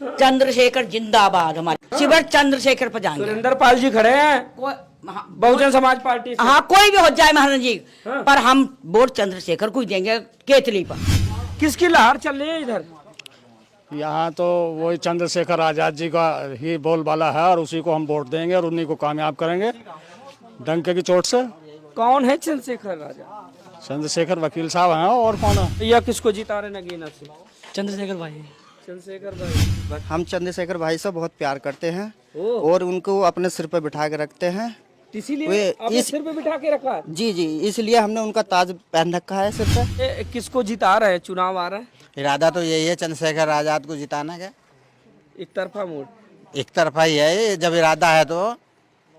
चंद्रशेखर जिंदाबाद। हमारे शिवर चंद्रशेखर पर जाएंगे। सुरेंद्र पाल जी खड़े हैं बहुजन समाज पार्टी से। हाँ, कोई भी हो जाए महाराज जी, हाँ। पर हम वोट चंद्रशेखर को ही देंगे, केतली पर। किसकी लहर चल रही है इधर? यहाँ तो वही चंद्रशेखर आजाद जी का ही बोलबाला है और उसी को हम वोट देंगे और उन्हीं को कामयाब करेंगे डंके की चोट से। कौन है चंद्रशेखर राजा? चंद्रशेखर वकील साहब हैं और कौन है? या किसको जिता रहे नगीना से? चंद्रशेखर भाई। चंद्रशेखर भाई। हम चंद्रशेखर भाई से बहुत प्यार करते हैं ओह। और उनको अपने सिर पर बिठा के रखते हैं। इसीलिए वे आपने सिर पे बिठा के रखा है? जी जी, इसलिए हमने उनका ताज पहन रखा है सिर पर। किसको जिता रहे? चुनाव आ रहा है, इरादा तो यही है चंद्रशेखर आजाद को जिताना का। एक तरफा वोट। एक तरफा ही है ये, जब इरादा है तो।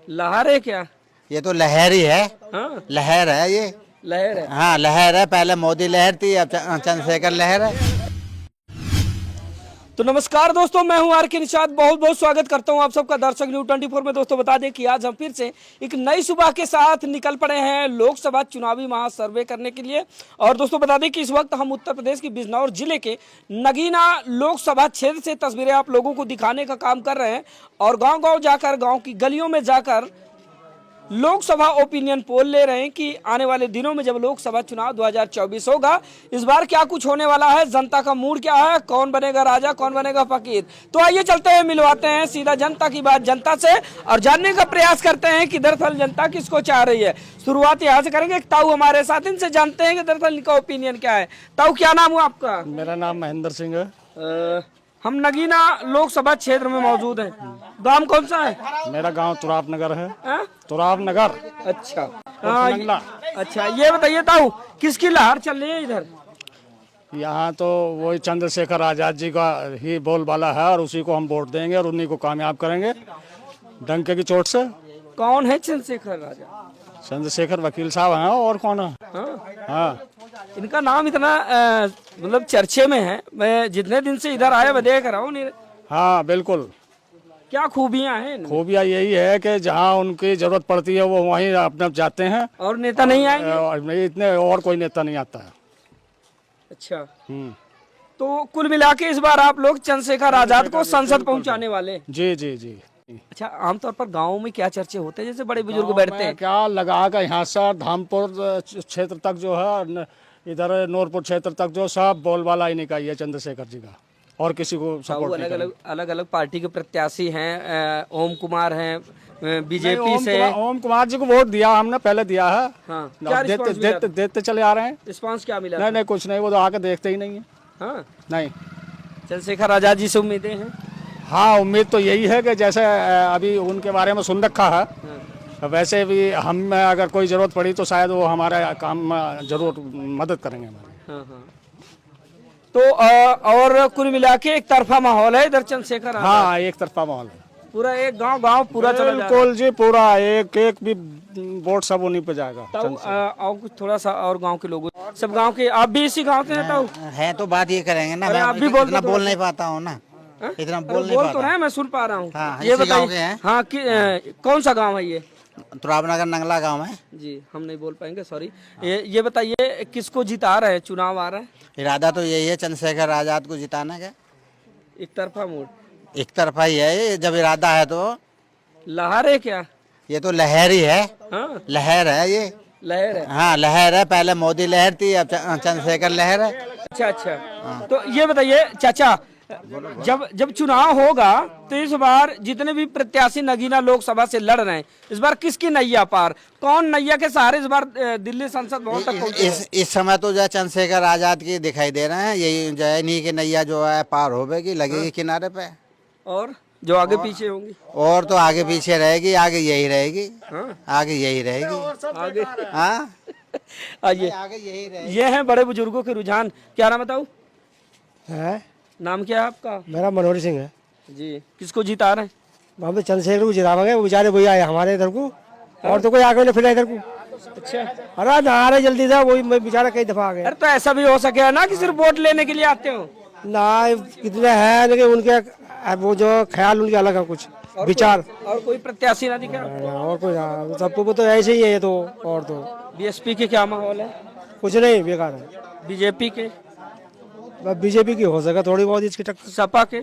लहर है क्या? ये तो लहर ही है। हाँ, लहर है ये। लहर है। हाँ लहर है, पहले मोदी लहर थी, अब चंद्रशेखर लहर है। तो नमस्कार दोस्तों, मैं हूं आर के निषाद। बहुत बहुत स्वागत करता हूं आप सबका दर्शक न्यूज 24 में। दोस्तों बता दें कि आज हम फिर से एक नई सुबह के साथ निकल पड़े हैं लोकसभा चुनावी महासर्वे करने के लिए। और दोस्तों बता दें कि इस वक्त हम उत्तर प्रदेश के बिजनौर जिले के नगीना लोकसभा क्षेत्र से तस्वीरें आप लोगों को दिखाने का काम कर रहे हैं और गाँव-गाँव जाकर, गाँव की गलियों में जाकर लोकसभा ओपिनियन पोल ले रहे हैं कि आने वाले दिनों में जब लोकसभा चुनाव 2024 होगा, इस बार क्या कुछ होने वाला है, जनता का मूड क्या है, कौन बनेगा राजा, कौन बनेगा फकीर। तो आइए चलते हैं, मिलवाते हैं सीधा जनता की बात जनता से और जानने का प्रयास करते हैं कि दरअसल जनता किसको चाह रही है। शुरुआत यहाँ से करेंगे। एक ताऊ हमारे साथ, इनसे जानते हैं कि दरअसल इनका ओपिनियन क्या है। ताऊ, क्या नाम हुआ आपका? मेरा नाम महेंद्र सिंह है। हम नगीना लोकसभा क्षेत्र में मौजूद हैं। गांव कौन सा है? मेरा गांव तुराब नगर है। हाँ? तुराब नगर। अच्छा। अच्छा, ये बताइए ताऊ, किसकी लहर चल रही है इधर? यहाँ तो वही चंद्रशेखर आजाद जी का ही बोलबाला है और उसी को हम वोट देंगे और उन्हीं को कामयाब करेंगे डंके की चोट से। कौन है चंद्रशेखर राजा? चंद्रशेखर वकील साहब हैं और कौन है? हाँ? हाँ, इनका नाम इतना मतलब चर्चे में है। मैं जितने दिन से इधर आया मैं देख रहा हूँ। हाँ बिल्कुल। क्या खूबियाँ हैं इनमें? खूबिया यही है कि जहाँ उनकी जरूरत पड़ती है वो वहीं अपने जाते हैं और नेता नहीं आएंगे? और इतने और कोई नेता नहीं आता है। अच्छा, तो कुल मिला के इस बार आप लोग चंद्रशेखर आजाद को संसद पहुंचाने वाले? जी जी जी। अच्छा, आमतौर पर गाँव में क्या चर्चे होते हैं, जैसे बड़े बुजुर्ग बैठते हैं? क्या लगा का यहाँ से धामपुर क्षेत्र तक जो है, इधर नूरपुर क्षेत्र तक जो सब बोलबाला ही निकाय है चंद्रशेखर जी का, और किसी को सपोर्ट नहीं करेंगे। अलग अलग पार्टी के प्रत्याशी हैं। ओम कुमार हैं बीजेपी से। ओम कुमार जी को वोट दिया हमने, पहले दिया है। हाँ, देते चले आ रहे हैं। रिस्पांस क्या मिला? नहीं कुछ नहीं, वो तो आके देखते ही नहीं है। हाँ? नहीं, चंद्रशेखर आजाद जी से उम्मीदें हैं? हाँ उम्मीद तो यही है कि जैसे अभी उनके बारे में सुन रखा है, वैसे भी हम अगर कोई जरूरत पड़ी तो शायद वो हमारे काम में जरूर मदद करेंगे हमारी। हाँ हाँ। तो और कुल मिला के एक तरफा माहौल है इधर चंद्रशेखर? हाँ, एक तरफा माहौल है। पूरा एक गांव पूरा चला जा रहा है। बिल्कुल जी, पूरा एक भी वोट सब उन्हीं पे जाएगा। तो और कुछ थोड़ा सा और गांव के लोगों, सब गांव के, आप भी इसी गांव के हैं? ताऊ है तो बात ये करेंगे ना, अरे मैं आप भी इतना बोल नहीं पाता हूँ ना। इतना बोल नहीं बोल पाता। तो रहे, मैं सुन पा रहा हूँ। हाँ, ये इसी गाँव के बताइए। हैं। हाँ, कौन सा गाँव है ये? तुराबनगर नंगला गांव है जी, हम नहीं बोल पाएंगे, सॉरी। ये बताइए, किसको जिता रहे? चुनाव आ रहा है, इरादा तो यही है चंद्रशेखर आजाद को जिताना का। एक तरफा वोट। एक तरफा ही है ये, जब इरादा है तो। लहर है क्या? ये तो लहर ही है। हाँ? लहर है ये। लहर है। हाँ लहर है, पहले मोदी लहर थी, अब चंद्रशेखर लहर है। अच्छा अच्छा। तो ये बताइए चाचा, जब चुनाव होगा तो इस बार जितने भी प्रत्याशी नगीना लोकसभा से लड़ रहे हैं, इस बार किसकी नैया पार, कौन नैया के सहारे इस बार दिल्ली संसद भवन तक पहुंचे? इस समय तो जो है चंद्रशेखर आजाद की दिखाई दे रहे हैं। यही जो है इन्हीं की नैया जो है पार होगी, लगेगी किनारे पे। और जो आगे पीछे होंगी? और तो आगे पीछे रहेगी, आगे यही रहेगी। हाँ? आगे यही रहेगी। आगे हाँ आइए, आगे यही रहेगी। ये हैं बड़े बुजुर्गों के रुझान। क्या नाम बताऊँ? है नाम क्या है आपका? मेरा मनोहर सिंह है। जी, किसको जिता रहे हैं? वहाँ पे चंद्रशेखर को जितावांगे, वो बेचारे वही आए हमारे इधर को, और तो कोई आगे नहीं फिर इधर को। अच्छा, अरे ना रहे जल्दी से, वही बेचारा कई दफा आ गए। अरे तो ऐसा भी हो सके ना कि सिर्फ वोट लेने के लिए आते हो? ना कितने हैं, लेकिन उनके वो जो ख्याल उनके अलग है, कुछ विचार। और कोई प्रत्याशी ना दिखा? और कोई ना, सबको तो ऐसे ही है। तो और तो बीएसपी के क्या माहौल है? कुछ नहीं, बेकार है। बीजेपी के? बीजेपी की हो सके थोड़ी बहुत इसकी टक्कर। सपा के?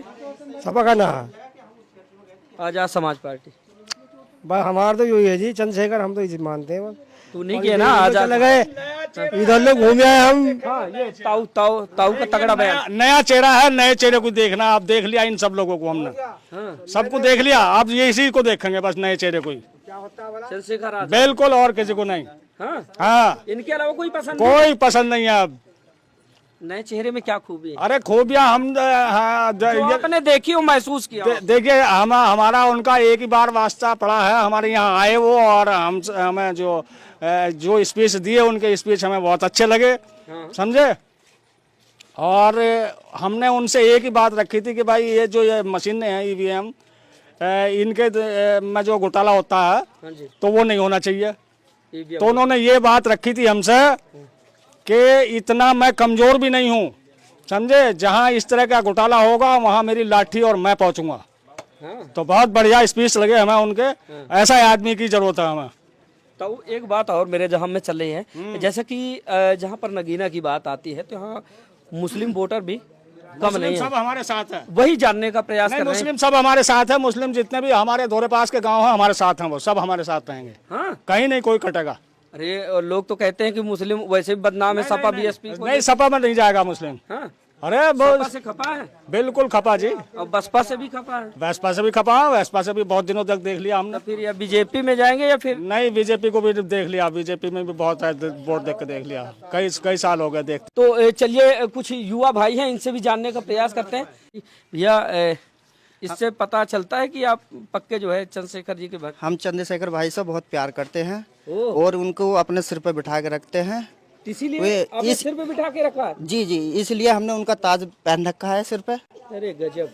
सपा का ना है। आजाद समाज पार्टी। बस हमारा तो यही है जी, चंद्रशेखर, हम तो इसी मानते हैं बस। तू नहीं किया ना आजाद लगे इधर लोग घूम आए हम। हाँ, ये ताऊ ताऊ ताऊ का तगड़ा बयान। नया चेहरा है, नए चेहरे को देखना। आप देख लिया इन सब लोगों को हमने, सबको देख लिया। अब ये इसी को देखेंगे बस, नए चेहरे को ही, चंद्रशेखर आजाद। बिल्कुल, और किसी को नहीं। हाँ, हाँ, इनके अलावा कोई पसंद कोई पसंद नहीं है अब। नए चेहरे में क्या खूबी है अरे खूबियां हम हाँ, जो आपने देखी हो, महसूस किया हो? देखिए, हमारा उनका एक ही बार वास्ता पड़ा है, हमारे यहाँ आए वो, और हमें जो स्पीच दिए, उनके स्पीच हमें बहुत अच्छे लगे, समझे। और हमने उनसे एक ही बात रखी थी कि भाई ये मशीनें हैं ईवीएम, इनके में जो घोटाला होता है तो वो नहीं होना चाहिए। तो उन्होंने ये बात रखी थी हमसे कि इतना मैं कमजोर भी नहीं हूँ, समझे। जहाँ इस तरह का घोटाला होगा वहाँ मेरी लाठी और मैं पहुँचूंगा। तो बहुत बढ़िया स्पीच लगे हमें उनके। ऐसा आदमी की जरूरत है हमें। तो एक बात और मेरे जहाँ में चल रही है, जैसे कि जहाँ पर नगीना की बात आती है तो यहाँ मुस्लिम वोटर भी कम नहीं है। सब हमारे साथ है, वही जानने का प्रयास कर रहे हैं। मुस्लिम सब हमारे साथ है। मुस्लिम जितने भी हमारे दौरे पास के गांव हैं हमारे साथ हैं, वो सब हमारे साथ रहेंगे। हाँ, कहीं नहीं कोई कटेगा। अरे और लोग तो कहते हैं कि मुस्लिम वैसे भी बदनाम है, सपा बीएसपी नहीं, सपा में नहीं जाएगा मुस्लिम। हाँ, अरे सपा से खपा है, बिल्कुल खपा जी। और बसपा से भी खपा है। बसपा से भी खपा, बसपा से भी बहुत दिनों तक देख लिया हमने। तो फिर या बीजेपी में जाएंगे या फिर नहीं, बीजेपी को भी देख लिया, बीजेपी में भी बहुत वोट देख के देख लिया, कई साल हो गए देख। तो चलिए कुछ युवा भाई हैं, इनसे भी जानने का प्रयास करते हैं। भैया, इससे पता चलता है कि आप पक्के जो है चंद्रशेखर जी के भक्त। हम चंद्रशेखर भाई से बहुत प्यार करते हैं और उनको अपने सिर पे बिठा के रखते हैं। इसीलिए आपने सिर पे बिठा के रखा है? जी जी, इसलिए हमने उनका ताज पहन रखा है सिर पे। अरे गजब,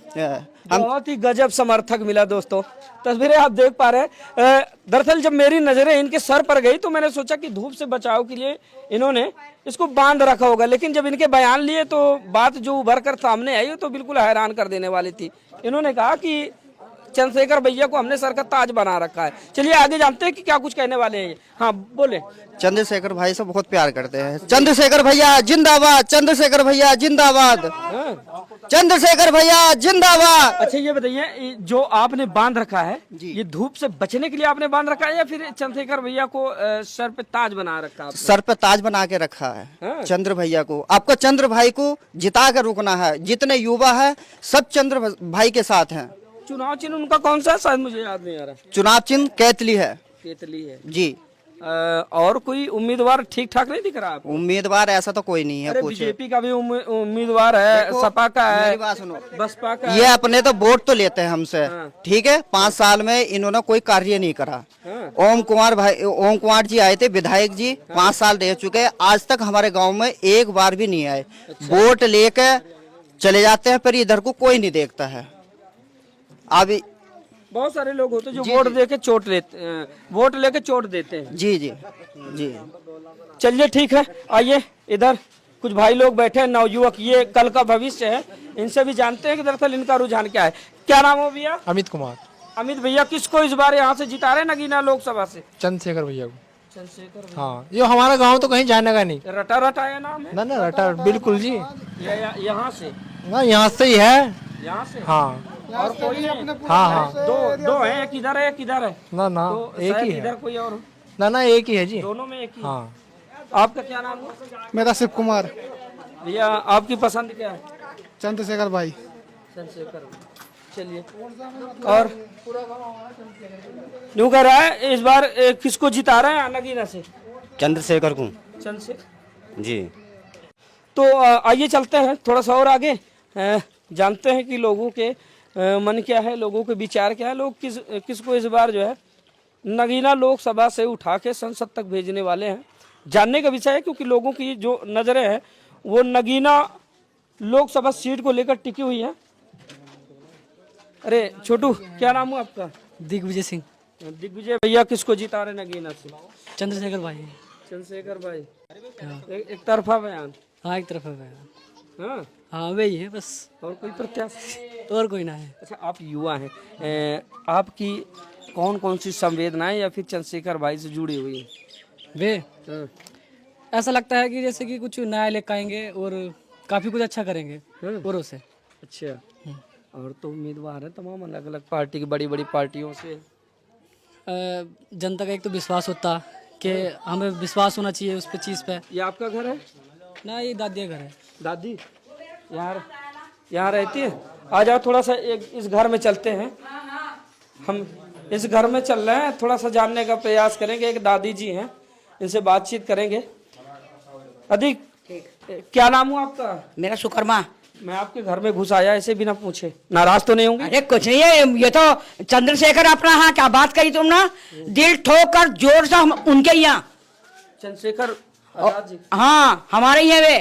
हम बहुत ही गजब समर्थक मिला दोस्तों। तस्वीरें आप देख पा रहे हैं। दरअसल जब मेरी नजरें इनके सर पर गई तो मैंने सोचा कि धूप से बचाव के लिए इन्होंने इसको बांध रखा होगा, लेकिन जब इनके बयान लिए तो बात जो उभर कर सामने आई तो बिल्कुल हैरान कर देने वाली थी। इन्होंने कहा कि चंद्रशेखर भैया को हमने सर का ताज बना रखा है। चलिए आगे जानते हैं कि क्या कुछ कहने वाले हैं। हाँ बोले। चंद्रशेखर भाई से बहुत प्यार करते हैं। चंद्रशेखर भैया जिंदाबाद, चंद्रशेखर भैया जिंदाबाद, चंद्रशेखर भैया जिंदाबाद। अच्छा ये बताइए, जो आपने बांध रखा है ये धूप से बचने के लिए आपने बांध रखा है या फिर चंद्रशेखर भैया को सर पे ताज बना रखा है? सर पे ताज बना के रखा है चंद्र भैया को। आपको चंद्र भाई को जिता कर रुकना है। जितने युवा है सब चंद्र भाई के साथ हैं। चुनाव चिन्ह उनका कौन सा है? शायद मुझे याद नहीं आ रहा। चुनाव चिन्ह कैतली है। केतली है जी। और कोई उम्मीदवार ठीक ठाक नहीं दिख रहा आपको? उम्मीदवार ऐसा तो कोई नहीं है। अरे कुछ बीजेपी का भी उम्मीदवार है, सपा का है, मेरी बात सुनो, बसपा का ये है। अपने तो वोट तो लेते हैं हमसे, ठीक है। 5 साल में इन्होंने कोई कार्य नहीं करा। ओम कुमार जी आए थे, विधायक जी 5 साल रह चुके हैं, आज तक हमारे गांव में एक बार भी नहीं आए। वोट लेके चले जाते हैं, पर इधर को कोई नहीं देखता है। अभी बहुत सारे लोग होते हैं जो वोट देके चोट लेते, वोट लेके चोट देते हैं। जी जी जी। चलिए ठीक है, आइए इधर कुछ भाई लोग बैठे हैं, नवयुवक, ये कल का भविष्य है। इनसे भी जानते हैं कि दरअसल इनका रुझान क्या है। क्या नाम हो भैया? अमित कुमार। अमित भैया, किसको इस बार यहाँ से जिता रहे नगीना लोकसभा से? चंद्रशेखर भैया को। चंद्रशेखर। हाँ, ये हमारा गांव तो कहीं जाने का नहीं। रटा रटाया नाम है ना ना, रटा बिल्कुल जी। यहाँ से? ना, यहाँ से ही है। यहाँ से? हाँ और कोई नहीं? हाँ हाँ, दो है, एक इधर है, एक इधर है। ना ना, तो एक शायद ही है। इधर कोई और? ना ना, एक ही है जी। दोनों में एक ही? हाँ। आपका क्या नाम है? मेरा शिव कुमार। भैया आपकी पसंद क्या है? चंद्रशेखर भाई। चंद्रशेखर। चलिए, और यूँ कह रहा है इस बार किसको जिता रहे हैं नगीना से? चंद्रशेखर को। चंद्रशेखर जी। तो आइए चलते हैं थोड़ा सा और आगे, जानते हैं कि लोगों के मन क्या है, लोगों के विचार क्या है, लोग किसको इस बार जो है नगीना लोकसभा से उठा के संसद तक भेजने वाले हैं। जानने का विषय है क्योंकि लोगों की जो नजरें हैं वो नगीना लोकसभा सीट को लेकर टिकी हुई है। अरे छोटू, क्या नाम है आपका? दिग्विजय सिंह। दिग्विजय भैया, किसको जिता रहे नगीना से? चंद्रशेखर भाई। चंद्रशेखर भाई। एक तरफा बयान? हाँ, एक तरफ है। हाँ हाँ, वही है बस, और कोई प्रत्याशी और कोई ना है। अच्छा, आप युवा हैं, आपकी कौन कौन सी संवेदनाएं या फिर चंद्रशेखर भाई से जुड़ी हुई हैं? वे ऐसा लगता है कि जैसे कि कुछ नया लेकर आएंगे और काफी कुछ अच्छा करेंगे औरों से। अच्छा, और तो उम्मीदवार है तमाम अलग अलग पार्टी की, बड़ी बड़ी पार्टियों से। जनता का एक तो विश्वास होता कि हमें विश्वास होना चाहिए उस पे चीज़ पे। ये आपका घर है ना, ये दादी का घर है। दादी यहाँ रहती है? आ जाओ, थोड़ा सा इस घर में चलते हैं। हम इस घर में चल रहे हैं, थोड़ा सा जानने का प्रयास करेंगे। एक दादी जी हैं, इनसे बातचीत करेंगे। अधिक क्या नाम हुआ आपका? मेरा सुकर्मा। मैं आपके घर में घुस आया ऐसे बिना पूछे, नाराज तो नहीं होंगे? अरे कुछ नहीं है, ये तो चंद्रशेखर अपना। हाँ, क्या बात करी तुम ना, दिल ठोक कर जोर से हम उनके यहाँ। चंद्रशेखर आजाद जी? हाँ, हमारे ही है वे।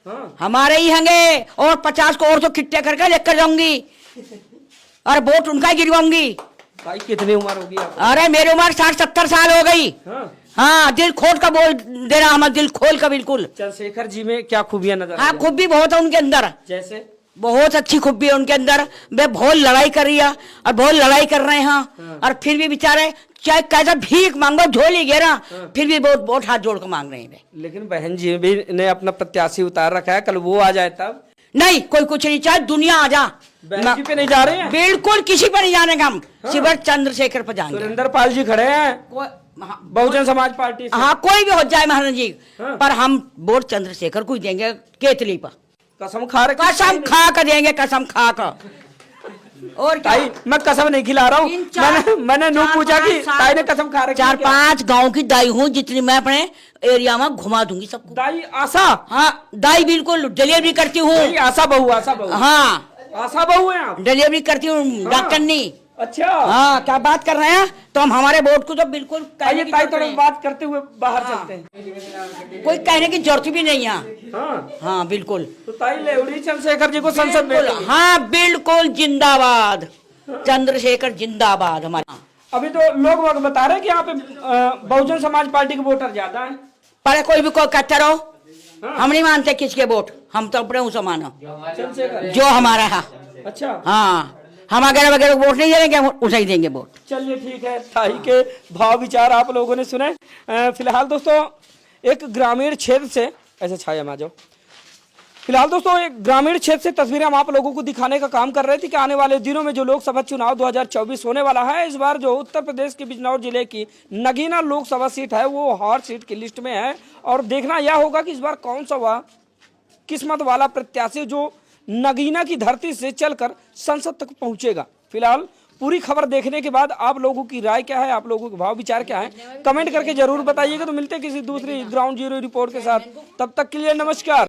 हाँ। हमारे ही होंगे, और 50 को और तो किट्टे करके लेकर जाऊंगी और वोट उनका ही गिरवाऊंगी। भाई कितनी उम्र होगी आपकी? अरे मेरी उम्र 60-70 साल हो गई। हाँ। हाँ, दिल खोल का बोल दे रहा, हमारा दिल खोल का बिल्कुल। चंद्रशेखर जी में क्या खूबियां नजर? हाँ, खूबी बहुत है उनके अंदर, जैसे? बहुत अच्छी खूबी है उनके अंदर। वे बहुत लड़ाई कर रही है और बहुत लड़ाई कर रहे हैं, और फिर भी बेचारे चाहे कैसा भीख मांगो, झोली घेरा, फिर भी बहुत हाथ जोड़ कर मांग रहे हैं। लेकिन बहन जी भी ने अपना प्रत्याशी उतार रखा है, कल वो आ जाए तब? नहीं, कोई कुछ नहीं, चाहे दुनिया आ जा, बहन जी पे नहीं जा रहे हैं? बिल्कुल किसी पर नहीं जाने का, हम सिर्फ चंद्रशेखर पर जाएंगे। सुरेंद्र पाल जी खड़े हैं बहुजन समाज पार्टी से। हाँ, कोई भी हो जाए महाराज जी, हाँ। पर हम वोट चंद्रशेखर को ही देंगे, केतली पर। कसम खा रहे? कसम खा कर देंगे, कसम खा कर। और क्या? ताई, मैं कसम नहीं खिला रहा हूँ, मैंने नू पूछा कि ताई ने कसम खा रखी है क्या? 4-5 गांव की दाई हूँ, जितनी मैं अपने एरिया में घुमा दूंगी सबको। दाई आशा? हाँ, दाई बिल्कुल डिलीवरी करती हूँ। आशा बहू, आशा बहू। हाँ, आशा बहू है आप? डिलीवरी करती हूँ, डॉक्टर नहीं। अच्छा। हाँ, क्या बात कर रहे हैं, तो हम हमारे वोट को तो बिल्कुल कहने की ताई जरूरत थोड़ी नहीं। बात करते हुए बाहर चलते हैं। कोई कहने की जरूरत भी नहीं है। हाँ। हाँ, बिल्कुल। तो ताई लेवड़ी चंद्रशेखर जी को संसद में? बिल्कुल, हाँ बिल्कुल, जिंदाबाद चंद्रशेखर, जिंदाबाद हमारा। अभी तो लोग बता रहे हैं कि यहाँ पे बहुजन समाज पार्टी के वोटर ज्यादा है। पर कोई भी को कहते रहो, हम नहीं मानते किसके वोट, हम तो अपने उसे मानो चंद्रशेखर जो हमारा है। अच्छा। हाँ, हम वगैरह वगैरह वोट नहीं देंगे, हम उसे ही देंगे वोट। चलिए ठीक है, ताई के भाव विचार आप लोगों ने सुने। फिलहाल दोस्तों एक ग्रामीण क्षेत्र से, ऐसे छाया में आ जाओ। फिलहाल दोस्तों एक ग्रामीण क्षेत्र से तस्वीरें हम आप लोगों को दिखाने का काम कर रहे थे कि आने वाले दिनों में जो लोकसभा चुनाव 2024 होने वाला है, इस बार जो उत्तर प्रदेश के बिजनौर जिले की नगीना लोकसभा सीट है वो हॉट सीट की लिस्ट में है। और देखना यह होगा कि इस बार कौन सा वह किस्मत वाला प्रत्याशी जो नगीना की धरती से चलकर संसद तक पहुंचेगा। फिलहाल पूरी खबर देखने के बाद आप लोगों की राय क्या है, आप लोगों के भाव विचार क्या है, कमेंट करके जरूर बताइएगा। तो मिलते हैं किसी दूसरी ग्राउंड जीरो रिपोर्ट के साथ, तब तक के लिए नमस्कार।